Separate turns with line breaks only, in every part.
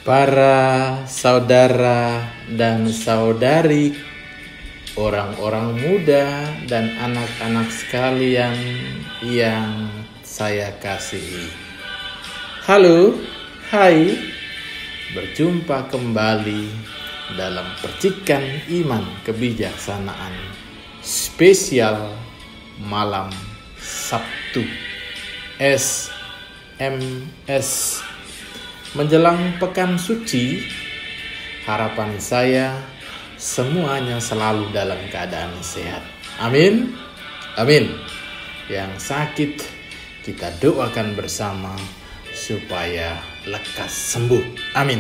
Para saudara dan saudari, orang-orang muda dan anak-anak sekalian yang saya kasihi. Halo, hai, berjumpa kembali dalam percikan iman kebijaksanaan spesial malam Sabtu SMS. Menjelang pekan suci, harapan saya semuanya selalu dalam keadaan sehat. Amin. Amin. Yang sakit kita doakan bersama supaya lekas sembuh. Amin.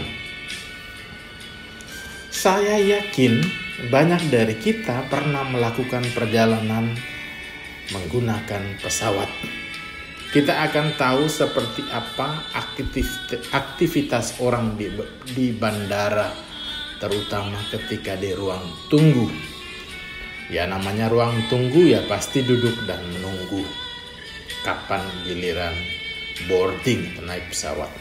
Saya yakin banyak dari kita pernah melakukan perjalanan menggunakan pesawat. Kita akan tahu seperti apa aktivitas orang di bandara, terutama ketika di ruang tunggu. Ya, namanya ruang tunggu ya pasti duduk dan menunggu kapan giliran boarding atau naik pesawat.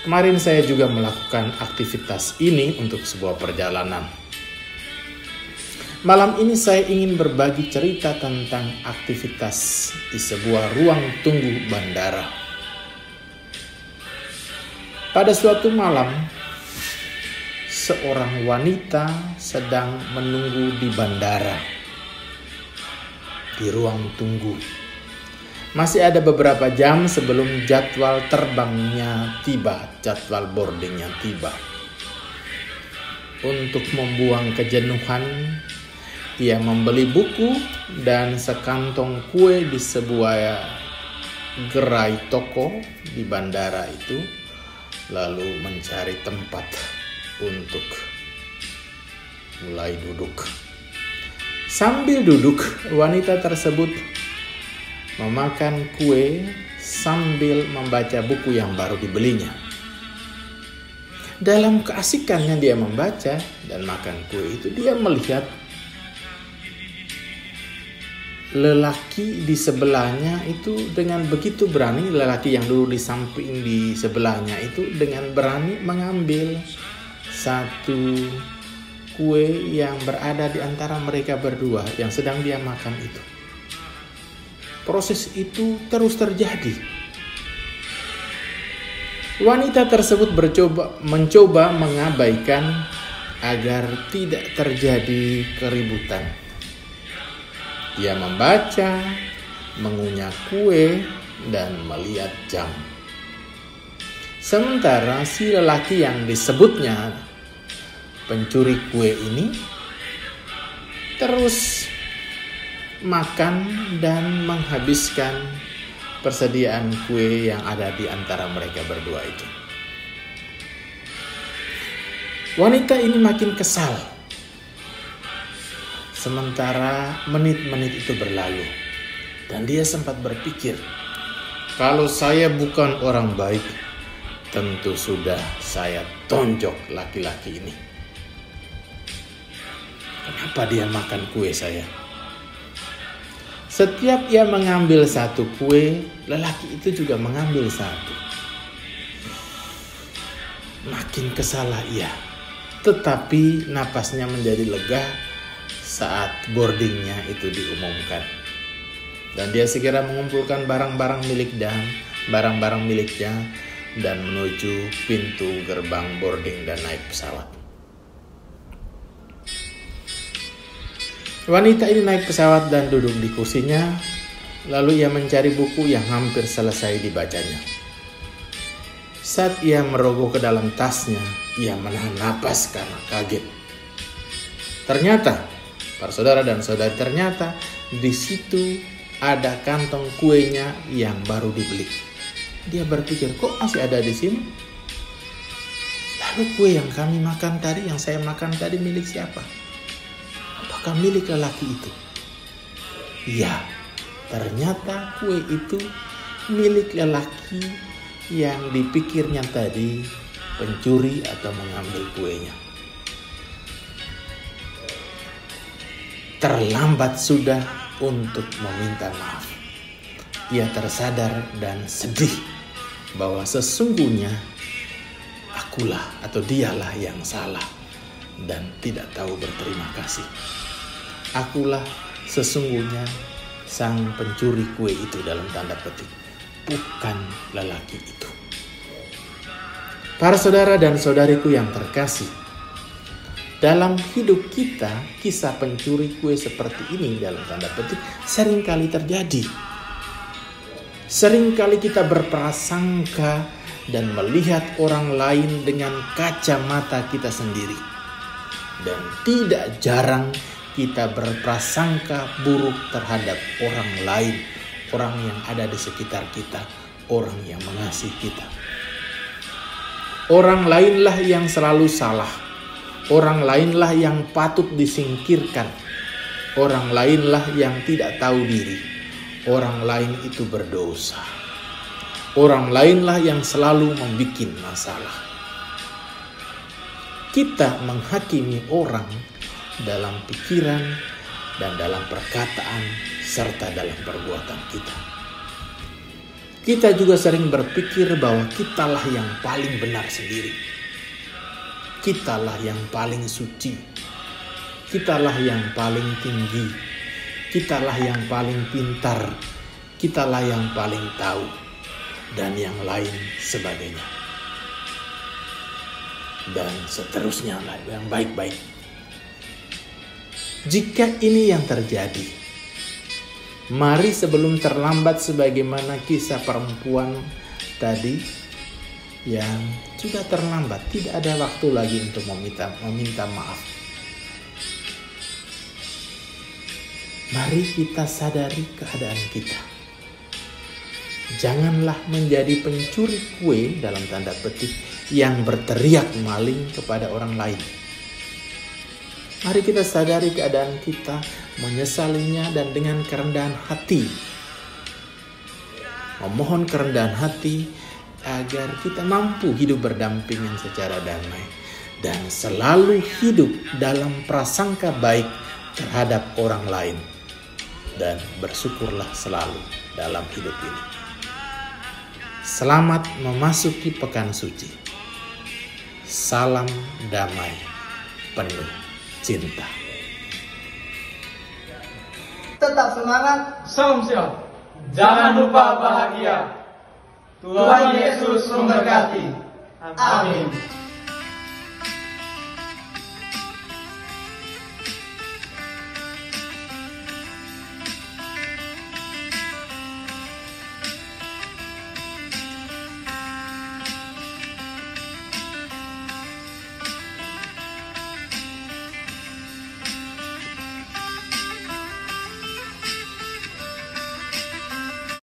Kemarin saya juga melakukan aktivitas ini untuk sebuah perjalanan. Malam ini saya ingin berbagi cerita tentang aktivitas di sebuah ruang tunggu bandara. Pada suatu malam, seorang wanita sedang menunggu di bandara, di ruang tunggu. Masih ada beberapa jam sebelum jadwal terbangnya tiba, jadwal boardingnya tiba. Untuk membuang kejenuhan, ia membeli buku dan sekantong kue di sebuah gerai toko di bandara itu, lalu mencari tempat untuk mulai duduk. Sambil duduk, wanita tersebut memakan kue sambil membaca buku yang baru dibelinya. Dalam keasikannya dia membaca dan makan kue itu, dia melihat lelaki di sebelahnya itu dengan begitu berani. Lelaki yang dulu di samping di sebelahnya itu dengan berani mengambil satu kue yang berada di antara mereka berdua yang sedang dia makan itu. Proses itu terus terjadi. Wanita tersebut mencoba mengabaikan agar tidak terjadi keributan. Dia membaca, mengunyah kue, dan melihat jam. Sementara si lelaki yang disebutnya pencuri kue ini terus makan dan menghabiskan persediaan kue yang ada di antara mereka berdua itu. Wanita ini makin kesal. Sementara menit-menit itu berlalu dan dia sempat berpikir, kalau saya bukan orang baik, tentu sudah saya tonjok laki-laki ini. Kenapa dia makan kue saya? Setiap ia mengambil satu kue, lelaki itu juga mengambil satu. Makin kesalah ia, tetapi napasnya menjadi lega saat boardingnya itu diumumkan. Dan dia segera mengumpulkan barang-barang miliknya dan menuju pintu gerbang boarding dan naik pesawat. Wanita ini naik pesawat dan duduk di kursinya, lalu ia mencari buku yang hampir selesai dibacanya. Saat ia merogoh ke dalam tasnya, ia menahan napas karena kaget. Ternyata, para saudara dan saudari, ternyata di situ ada kantong kuenya yang baru dibeli. Dia berpikir, kok masih ada di sini? Lalu kue yang kami makan tadi, yang saya makan tadi milik siapa? Apakah milik lelaki itu? Ya, ternyata kue itu milik lelaki yang dipikirnya tadi pencuri atau mengambil kuenya. Terlambat sudah untuk meminta maaf. Ia tersadar dan sedih bahwa sesungguhnya akulah atau dialah yang salah dan tidak tahu berterima kasih. Akulah sesungguhnya sang pencuri kue itu dalam tanda petik, bukan lelaki itu. Para saudara dan saudariku yang terkasih, dalam hidup kita, kisah pencuri kue seperti ini dalam tanda petik seringkali terjadi. Seringkali kita berprasangka dan melihat orang lain dengan kacamata kita sendiri. Dan tidak jarang kita berprasangka buruk terhadap orang lain, orang yang ada di sekitar kita, orang yang mengasihi kita. Orang lainlah yang selalu salah. Orang lainlah yang patut disingkirkan. Orang lainlah yang tidak tahu diri. Orang lain itu berdosa. Orang lainlah yang selalu membuat masalah. Kita menghakimi orang dalam pikiran dan dalam perkataan serta dalam perbuatan kita. Kita juga sering berpikir bahwa kitalah yang paling benar sendiri. Kitalah yang paling suci. Kitalah yang paling tinggi. Kitalah yang paling pintar. Kitalah yang paling tahu. Dan yang lain sebagainya. Dan seterusnya yang baik-baik. Jika ini yang terjadi, mari sebelum terlambat sebagaimana kisah perempuan tadi yang sudah terlambat, tidak ada waktu lagi untuk meminta maaf. Mari kita sadari keadaan kita. Janganlah menjadi pencuri kue dalam tanda petik yang berteriak maling kepada orang lain. Mari kita sadari keadaan kita, menyesalinya dan dengan kerendahan hati. Memohon kerendahan hati agar kita mampu hidup berdampingan secara damai. Dan selalu hidup dalam prasangka baik terhadap orang lain. Dan bersyukurlah selalu dalam hidup ini. Selamat memasuki pekan suci. Salam damai penuh cinta.
Tetap semangat.
Salam sehat. Jangan lupa bahagia. Tuhan Yesus memberkati. Amin.